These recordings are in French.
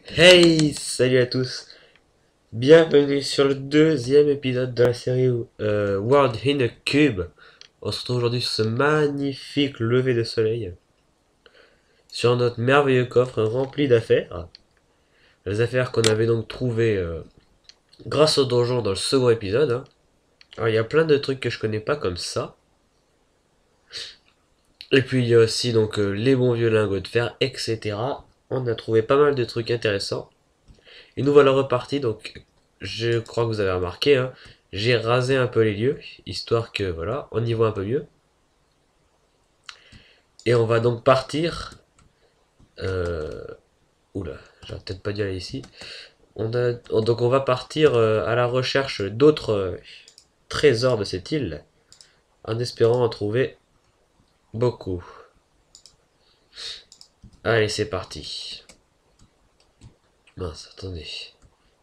Hey, salut à tous. Bienvenue sur le deuxième épisode de la série World in a Cube. On se retrouve aujourd'hui sur ce magnifique lever de soleil, sur notre merveilleux coffre rempli d'affaires. Les affaires qu'on avait donc trouvées grâce au donjon dans le second épisode, hein. Alors il y a plein de trucs que je connais pas comme ça. Et puis il y a aussi donc les bons vieux lingots de fer, etc. On a trouvé pas mal de trucs intéressants. Et nous voilà repartis, donc je crois que vous avez remarqué, hein, j'ai rasé un peu les lieux, histoire que voilà, on y voit un peu mieux. Et on va donc partir. Euh, Oula, j'aurais peut-être pas dû aller ici. Donc on va partir à la recherche d'autres trésors de cette île, en espérant en trouver beaucoup. Allez, c'est parti. Mince, attendez.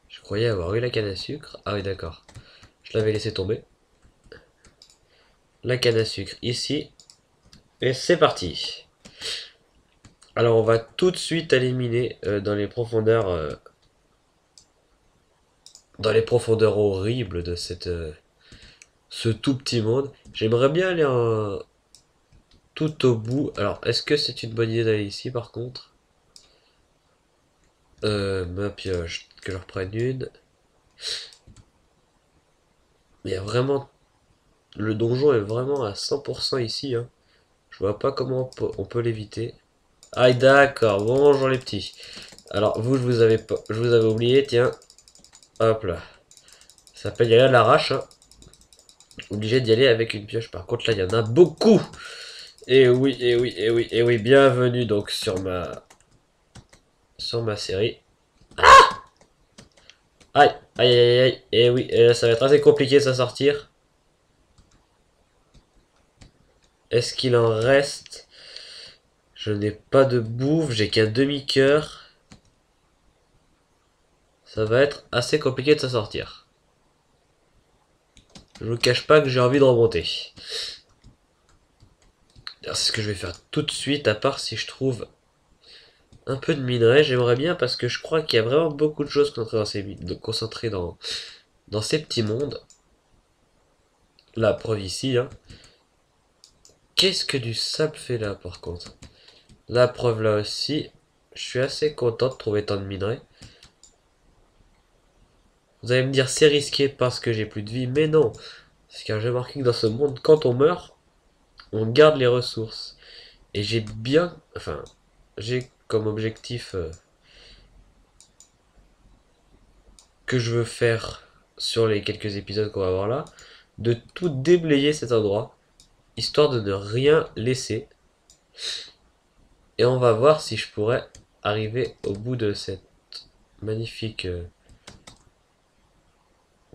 Je croyais avoir eu la canne à sucre. Ah oui, d'accord. Je l'avais laissé tomber. La canne à sucre ici. Et c'est parti. Alors on va tout de suite éliminer dans les profondeurs horribles de ce tout petit monde. J'aimerais bien aller tout au bout. Alors est-ce que c'est une bonne idée d'aller ici par contre? Ma pioche, que je reprenne une. Il y a vraiment, le donjon est vraiment à 100% ici, hein. Je vois pas comment on peut l'éviter. Ah d'accord, bonjour les petits. Alors vous, je vous avais oublié, tiens. Hop là. Ça s'appelle y aller à l'arrache, hein. Obligé d'y aller avec une pioche. Par contre, là, il y en a beaucoup. Et oui, et oui, et oui, et oui. Bienvenue donc sur ma série. Aïe, aïe, aïe, aïe. Et oui, et là, ça va être assez compliqué de s'en sortir. Est-ce qu'il en reste? Je n'ai pas de bouffe, j'ai qu'un demi-cœur. Ça va être assez compliqué de s'en sortir. Je vous cache pas que j'ai envie de remonter. C'est ce que je vais faire tout de suite, à part si je trouve un peu de minerai. J'aimerais bien parce que je crois qu'il y a vraiment beaucoup de choses concentrées dans ces petits mondes. La preuve ici, hein. Qu'est-ce que du sable fait là par contre? La preuve là aussi. Je suis assez content de trouver tant de minerais. Vous allez me dire c'est risqué parce que j'ai plus de vie, mais non. C'est car j'ai remarqué que dans ce monde, quand on meurt, on garde les ressources. Et j'ai comme objectif que je veux faire sur les quelques épisodes qu'on va voir là, de tout déblayer cet endroit, histoire de ne rien laisser. Et on va voir si je pourrais arriver au bout de cette magnifique,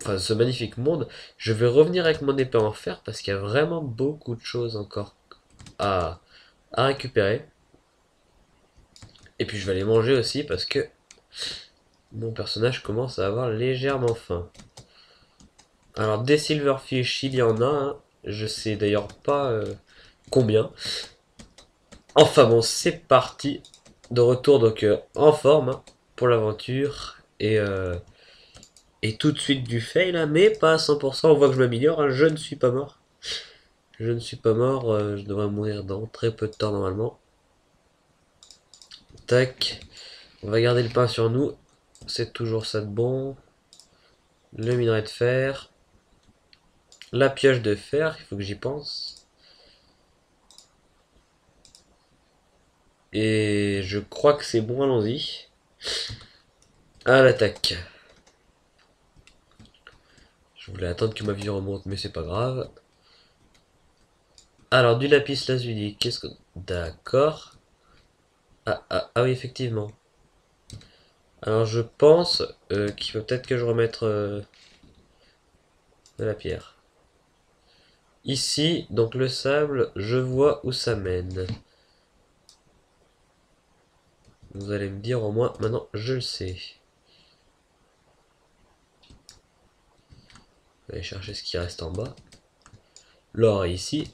ce magnifique monde. Je vais revenir avec mon épée en fer parce qu'il y a vraiment beaucoup de choses encore à, à récupérer. Et puis je vais les manger aussi parce que mon personnage commence à avoir légèrement faim. Alors des silverfish, il y en a, hein. Je sais d'ailleurs pas combien. Enfin bon, c'est parti. De retour donc en forme, hein, pour l'aventure. Et tout de suite du fail là, mais pas à 100%. On voit que je m'améliore, hein. Je ne suis pas mort. Je ne suis pas mort. Je devrais mourir dans très peu de temps normalement. Tac. On va garder le pain sur nous. C'est toujours ça de bon. Le minerai de fer. La pioche de fer, il faut que j'y pense. Et je crois que c'est bon, allons-y. À l'attaque. Je voulais attendre que ma vie remonte, mais c'est pas grave. Alors, du lapis lazuli, qu'est-ce que... D'accord. Ah oui, effectivement. Alors, je pense qu'il faut peut-être que je remette de la pierre. Ici, donc le sable, je vois où ça mène. Vous allez me dire au moins, maintenant je le sais. Je vais aller chercher ce qui reste en bas. L'or est ici.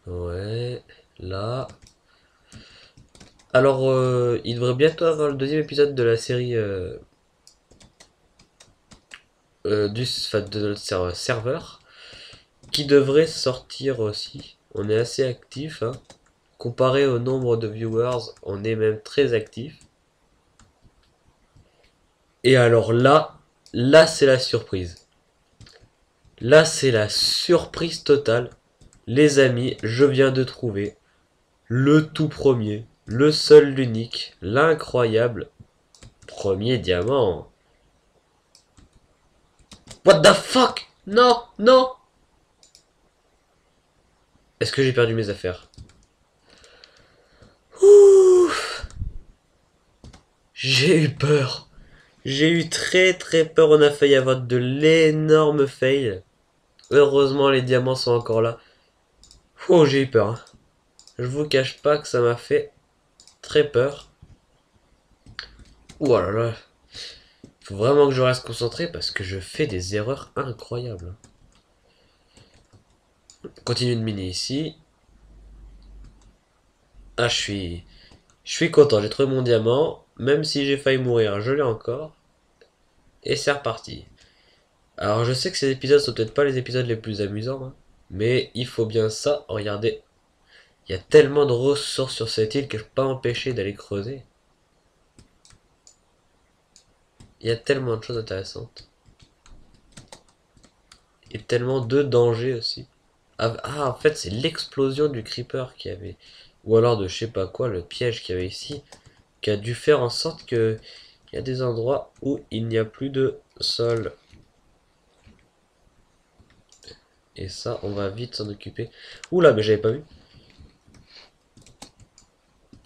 Ouais, là. Alors, il devrait bientôt avoir le deuxième épisode de la série enfin, de notre serveur qui devrait sortir aussi. On est assez actif, hein. Comparé au nombre de viewers, on est même très actif. Et alors là c'est la surprise. Là c'est la surprise totale. Les amis, je viens de trouver le tout premier, le seul, l'unique, l'incroyable premier diamant. What the fuck? Non, non. Est-ce que j'ai perdu mes affaires? Ouf. J'ai eu peur. J'ai eu très très peur. On a failli avoir de l'énorme fail. Heureusement, les diamants sont encore là. Oh, j'ai eu peur, hein. Je vous cache pas que ça m'a fait très peur. Ouh là là. Faut vraiment que je reste concentré parce que je fais des erreurs incroyables. Continue de miner ici. Ah, je suis content. J'ai trouvé mon diamant. Même si j'ai failli mourir, je l'ai encore. Et c'est reparti. Alors, je sais que ces épisodes sont peut-être pas les épisodes les plus amusants, hein, mais il faut bien ça. Regardez, il y a tellement de ressources sur cette île que je peux pas m'empêcher d'aller creuser. Il y a tellement de choses intéressantes. Et tellement de dangers aussi. Ah, en fait, c'est l'explosion du creeper qui avait. Ou alors de je sais pas quoi, le piège qu'il y avait ici, qui a dû faire en sorte que il y a des endroits où il n'y a plus de sol. Et ça, on va vite s'en occuper. Oula, mais j'avais pas vu.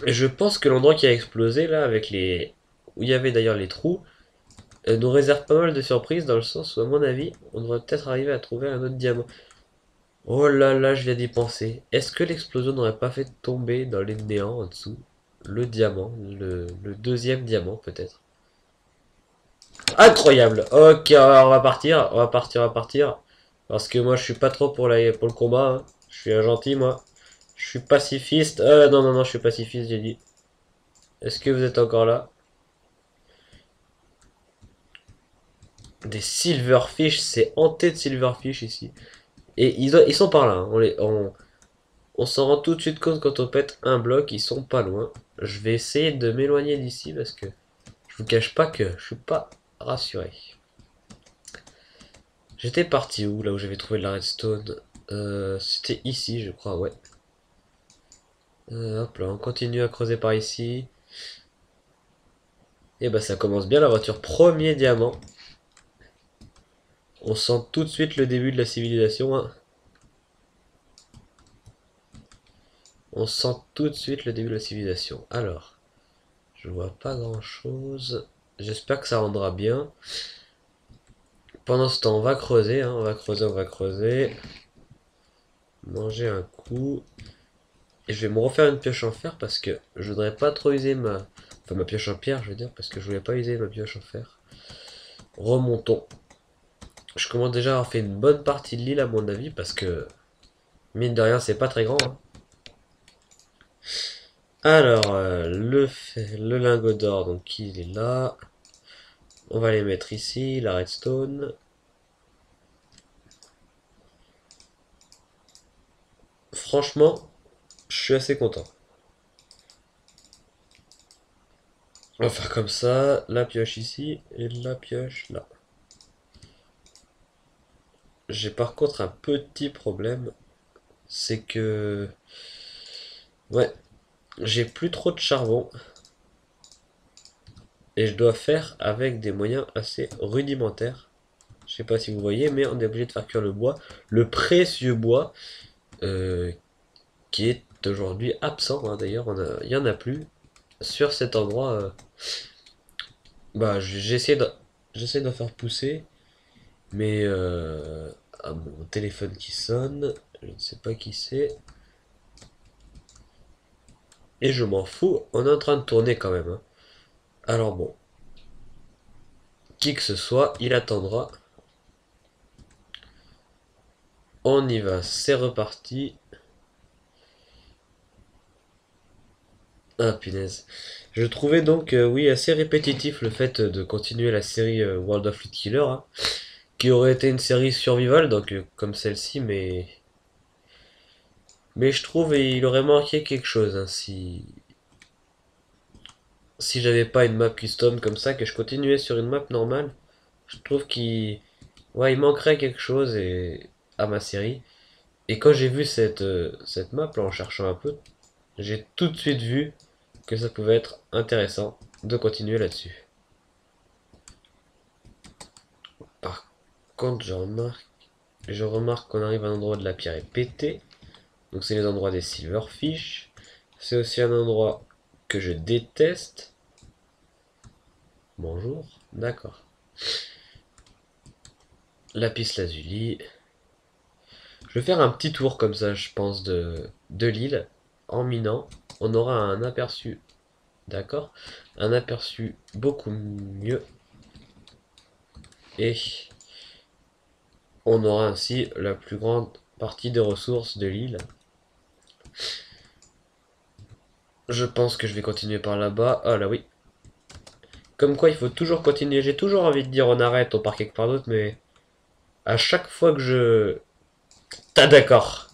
Et je pense que l'endroit qui a explosé là, avec les. Où il y avait d'ailleurs les trous, nous réserve pas mal de surprises dans le sens où, à mon avis, on devrait peut-être arriver à trouver un autre diamant. Oh là là, je viens d'y penser. Est-ce que l'explosion n'aurait pas fait tomber dans les néants en dessous le diamant, le deuxième diamant peut-être? Incroyable. Ok, on va partir, on va partir, on va partir. Parce que moi je suis pas trop pour le combat, hein. Je suis un gentil moi. Je suis pacifiste. Non, non, non, je suis pacifiste, j'ai dit. Est-ce que vous êtes encore là? Des silverfish, c'est hanté de silverfish ici. Et ils sont par là, hein. On s'en rend tout de suite compte quand on pète un bloc, ils sont pas loin. Je vais essayer de m'éloigner d'ici parce que je vous cache pas que je suis pas rassuré. J'étais parti où, là où j'avais trouvé de la redstone? C'était ici, je crois, ouais. Hop là, on continue à creuser par ici. Et bah ça commence bien la voiture. Premier diamant. On sent tout de suite le début de la civilisation, hein. On sent tout de suite le début de la civilisation. Alors, je vois pas grand chose. J'espère que ça rendra bien. Pendant ce temps, on va creuser, hein. On va creuser, on va creuser. Manger un coup. Et je vais me refaire une pioche en fer parce que je voudrais pas trop user ma. Enfin, ma pioche en pierre, je veux dire, parce que je voulais pas user ma pioche en fer. Remontons. Je commence déjà à avoir fait une bonne partie de l'île, à mon avis, parce que, mine de rien, c'est pas très grand, hein. Alors, le lingot d'or, donc il est là. On va les mettre ici, la redstone. Franchement, je suis assez content. On va faire comme ça, la pioche ici et la pioche là. J'ai par contre un petit problème, c'est que ouais, j'ai plus trop de charbon et je dois faire avec des moyens assez rudimentaires. Je sais pas si vous voyez, mais on est obligé de faire cuire le bois, le précieux bois euh, qui est aujourd'hui absent, hein. D'ailleurs, il y en a plus sur cet endroit. Bah, j'essaie d'en faire pousser, mais ah, mon téléphone qui sonne, je ne sais pas qui c'est. Et je m'en fous, on est en train de tourner quand même, hein. Alors bon, qui que ce soit, il attendra. On y va, c'est reparti. Ah, punaise. Je trouvais donc, oui, assez répétitif le fait de continuer la série World of Loot Killer, hein, qui aurait été une série survival, donc comme celle-ci, mais je trouve il aurait manqué quelque chose, hein, si j'avais pas une map custom comme ça, que je continuais sur une map normale, je trouve qu'il ouais, il manquerait quelque chose à ma série. Et quand j'ai vu cette map là en cherchant un peu, j'ai tout de suite vu que ça pouvait être intéressant de continuer là-dessus. Par contre, je remarque qu'on arrive à un endroit de la pierre est pété. Donc c'est les endroits des silverfish. C'est aussi un endroit que je déteste. Bonjour. D'accord. Lapis lazuli. Je vais faire un petit tour comme ça, je pense, de l'île. En minant, on aura un aperçu. D'accord. Un aperçu beaucoup mieux. Et on aura ainsi la plus grande partie des ressources de l'île. Je pense que je vais continuer par là-bas. Ah là oui. Comme quoi il faut toujours continuer. J'ai toujours envie de dire on arrête, on part quelque part d'autre, mais à chaque fois que je... T'as d'accord.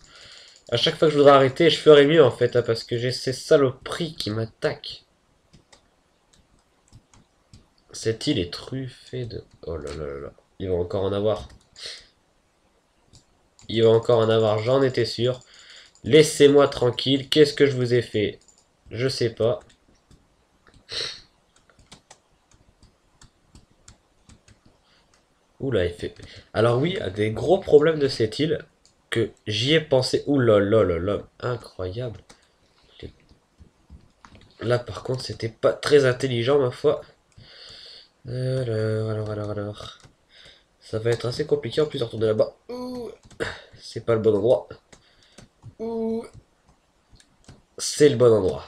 À chaque fois que je voudrais arrêter, je ferai mieux en fait, hein, parce que j'ai ces saloperies qui m'attaquent. Cette île est truffée de... Oh là là là là. Il va encore en avoir. Il va encore en avoir, j'en étais sûr. Laissez-moi tranquille. Qu'est-ce que je vous ai fait? Je sais pas. Oula, il fait... Alors oui, à des gros problèmes de cette île, que j'y ai pensé. Oula là là là. Incroyable. Là par contre, c'était pas très intelligent ma foi. Alors. Ça va être assez compliqué en plus de retourner là-bas. Ouh, c'est pas le bon endroit. Ouh, c'est le bon endroit.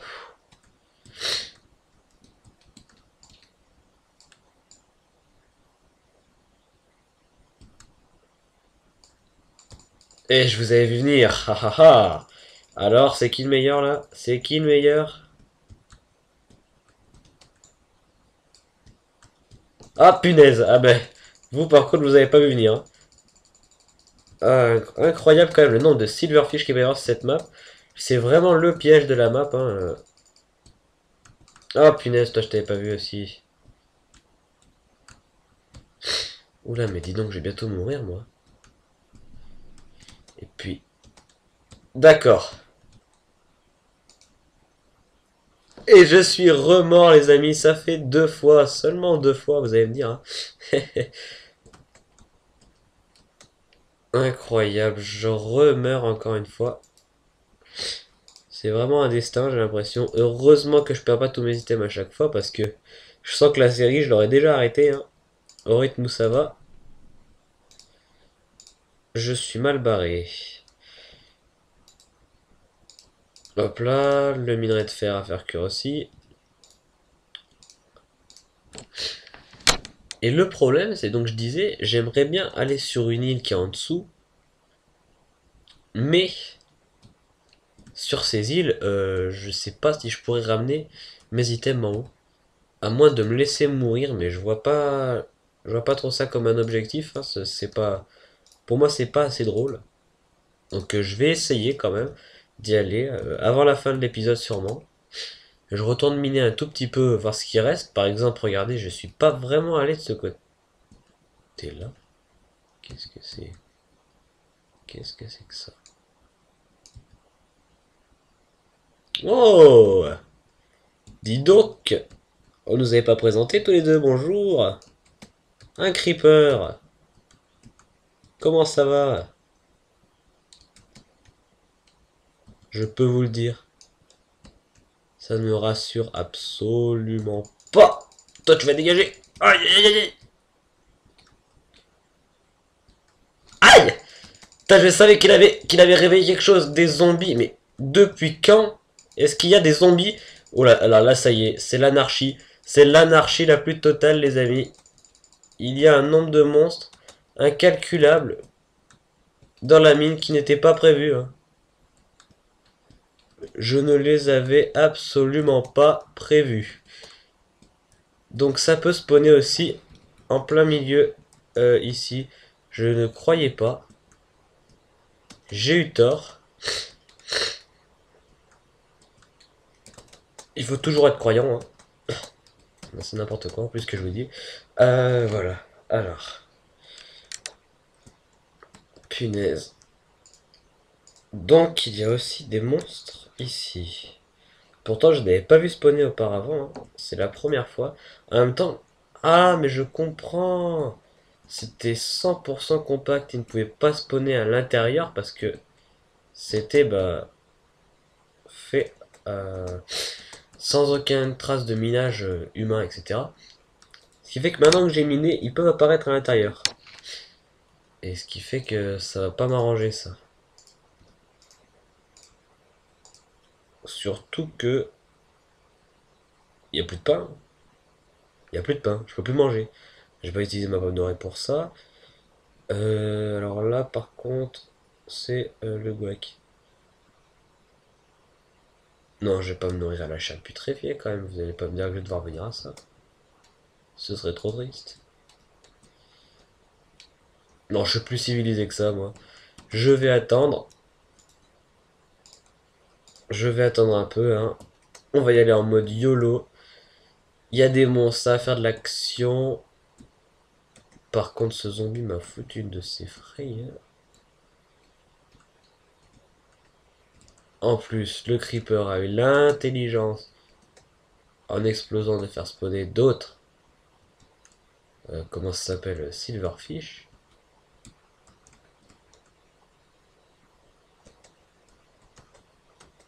Et je vous avais vu venir. Ha ha ha. Alors, c'est qui le meilleur là? C'est qui le meilleur? Ah punaise. Ah ben, vous par contre, vous avez pas vu venir, hein. Ah, incroyable quand même le nombre de silverfish qu'il va y avoir sur cette map. C'est vraiment le piège de la map, hein. Ah punaise, toi je t'avais pas vu aussi. Oula, mais dis donc, je vais bientôt mourir moi. Et puis, d'accord. Et je suis remort les amis, ça fait 2 fois, seulement 2 fois, vous allez me dire, hein. Incroyable, je remeurs encore une fois. C'est vraiment un destin, j'ai l'impression. Heureusement que je perds pas tous mes items à chaque fois parce que je sens que la série, je l'aurais déjà arrêtée, hein. Au rythme où ça va, je suis mal barré. Hop là, le minerai de fer à faire cuire aussi. Et le problème, c'est donc je disais, j'aimerais bien aller sur une île qui est en dessous, mais sur ces îles, je sais pas si je pourrais ramener mes items en haut. À moins de me laisser mourir, mais je vois pas trop ça comme un objectif, hein, c'est pas, pour moi c'est pas assez drôle. Donc je vais essayer quand même d'y aller avant la fin de l'épisode sûrement. Je retourne miner un tout petit peu, voir ce qui reste. Par exemple, regardez, je suis pas vraiment allé de ce côté-là. Qu'est-ce que c'est? Qu'est-ce que c'est que ça? Oh! Dis donc! On nous avait pas présenté tous les deux, bonjour! Un creeper! Comment ça va? Je peux vous le dire, ça ne me rassure absolument pas! Toi, tu vas dégager! Aïe aïe aïe aïe! Aïe! Putain, je savais qu'il avait réveillé quelque chose, des zombies, mais depuis quand est-ce qu'il y a des zombies? Oh là, alors là, ça y est, c'est l'anarchie la plus totale, les amis. Il y a un nombre de monstres incalculable dans la mine qui n'était pas prévu, hein. Je ne les avais absolument pas prévus. Donc ça peut spawner aussi en plein milieu ici. Je ne croyais pas. J'ai eu tort. Il faut toujours être croyant, hein. C'est n'importe quoi en plus que je vous dis. Voilà. Alors. Punaise. Donc il y a aussi des monstres ici. Pourtant je n'avais pas vu spawner auparavant, hein. C'est la première fois. En même temps. Ah mais je comprends. C'était 100% compact. Il ne pouvait pas spawner à l'intérieur parce que c'était fait sans aucune trace de minage humain, etc. Ce qui fait que maintenant que j'ai miné, ils peuvent apparaître à l'intérieur. Et ce qui fait que ça va pas m'arranger ça. Surtout que il y a plus de pain. Il y a plus de pain. Je peux plus manger. Je vais pas utiliser ma pomme dorée pour ça. Alors là, par contre, c'est le guac. Non, je vais pas me nourrir à la chair putréfiée quand même. Vous allez pas me dire que je vais devoir venir à ça. Ce serait trop triste. Non, je suis plus civilisé que ça, moi. Je vais attendre. Je vais attendre un peu, hein. On va y aller en mode YOLO. Il y a des monstres à faire de l'action. Par contre, ce zombie m'a foutu une de ses frayeurs. En plus, le creeper a eu l'intelligence, en explosant, de faire spawner d'autres. Comment ça s'appelle? Silverfish.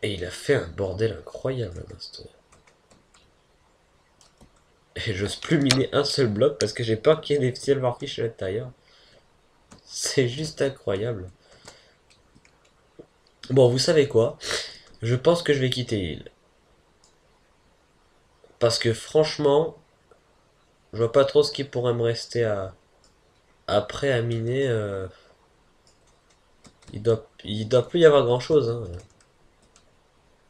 Et il a fait un bordel incroyable à l'instant. Et j'ose plus miner un seul bloc parce que j'ai peur qu'il y ait des silverfish à l'intérieur. C'est juste incroyable. Bon, vous savez quoi? Je pense que je vais quitter l'île. Parce que franchement, je vois pas trop ce qui pourrait me rester après à miner. Il doit plus y avoir grand chose, hein.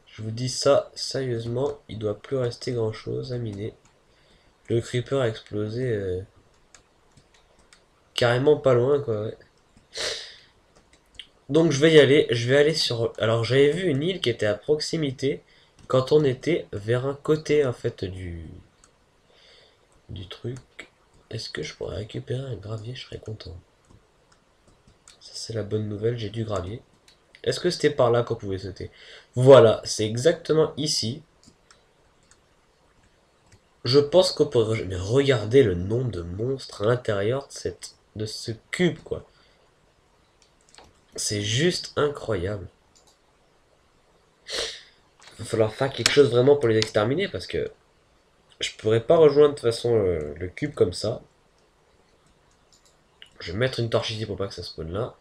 Je vous dis ça sérieusement, il doit plus rester grand chose à miner. Le creeper a explosé carrément pas loin, quoi. Ouais. Donc je vais y aller. Je vais aller sur. Alors j'avais vu une île qui était à proximité quand on était vers un côté en fait du truc. Est-ce que je pourrais récupérer un gravier? Je serais content. Ça c'est la bonne nouvelle, j'ai du gravier. Est-ce que c'était par là qu'on pouvait sauter? Voilà, c'est exactement ici. Je pense qu'on peut regarder le nombre de monstres à l'intérieur de ce cube, quoi. C'est juste incroyable. Il va falloir faire quelque chose vraiment pour les exterminer parce que je pourrais pas rejoindre de toute façon le cube comme ça. Je vais mettre une torche ici pour pas que ça spawn là.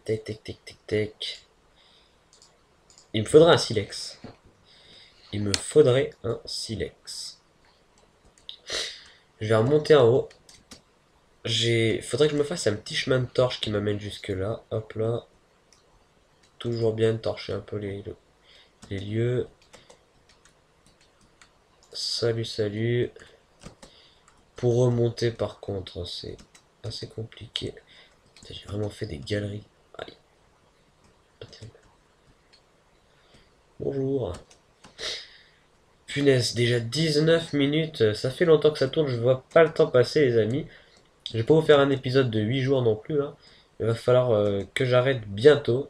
Tac, tac, tac, tac, tac. Il me faudrait un silex. Il me faudrait un silex. Je vais remonter en haut. Faudrait que je me fasse un petit chemin de torche qui m'amène jusque là. Hop là. Toujours bien de torcher un peu les lieux. Salut, salut. Pour remonter par contre, c'est assez compliqué. J'ai vraiment fait des galeries. Aïe. Bonjour. Punaise, déjà 19 minutes. Ça fait longtemps que ça tourne, je vois pas le temps passer les amis. Je vais pas vous faire un épisode de 8 jours non plus, hein. Il va falloir que j'arrête bientôt.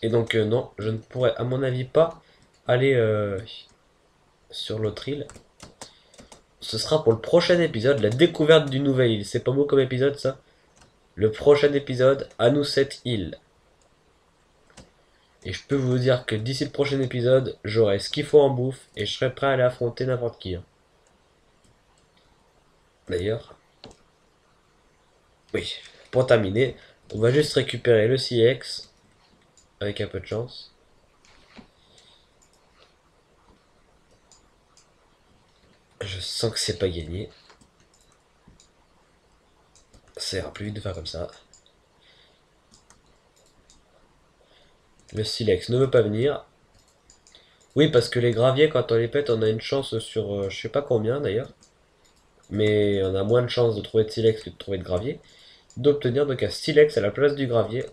Et donc non, je ne pourrais à mon avis pas aller sur l'autre île. Ce sera pour le prochain épisode, la découverte d'une nouvelle île. C'est pas beau comme épisode ça? Le prochain épisode, à nous cette île. Et je peux vous dire que d'ici le prochain épisode, j'aurai ce qu'il faut en bouffe et je serai prêt à aller affronter n'importe qui, hein. D'ailleurs, oui, pour terminer, on va juste récupérer le CX avec un peu de chance. Je sens que c'est pas gagné. Ça ira plus vite de faire comme ça. Le silex ne veut pas venir. Oui, parce que les graviers, quand on les pète, on a une chance sur je sais pas combien d'ailleurs. Mais on a moins de chances de trouver de silex que de trouver de gravier. D'obtenir donc un silex à la place du gravier.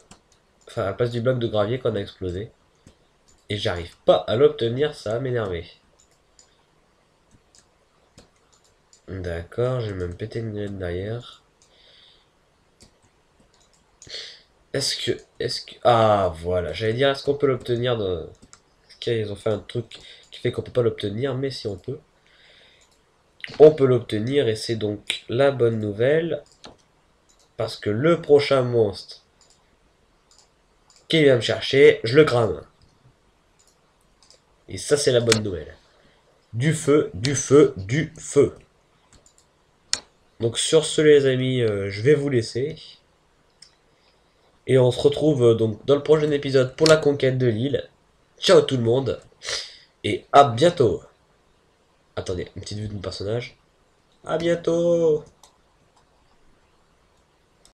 Enfin, à la place du bloc de gravier qu'on a explosé. Et j'arrive pas à l'obtenir, ça va m'énerver. D'accord, j'ai même pété une grenade derrière. Ah, voilà, j'allais dire, est-ce qu'on peut l'obtenir dans... Ok, ils ont fait un truc qui fait qu'on peut pas l'obtenir, mais si on peut. On peut l'obtenir, et c'est donc la bonne nouvelle. Parce que le prochain monstre qui vient me chercher, je le crame. Et ça, c'est la bonne nouvelle. Du feu, du feu, du feu. Donc sur ce, les amis, je vais vous laisser. Et on se retrouve donc dans le prochain épisode pour la conquête de l'île. Ciao tout le monde. Et à bientôt. Attendez, une petite vue de mon personnage. À bientôt.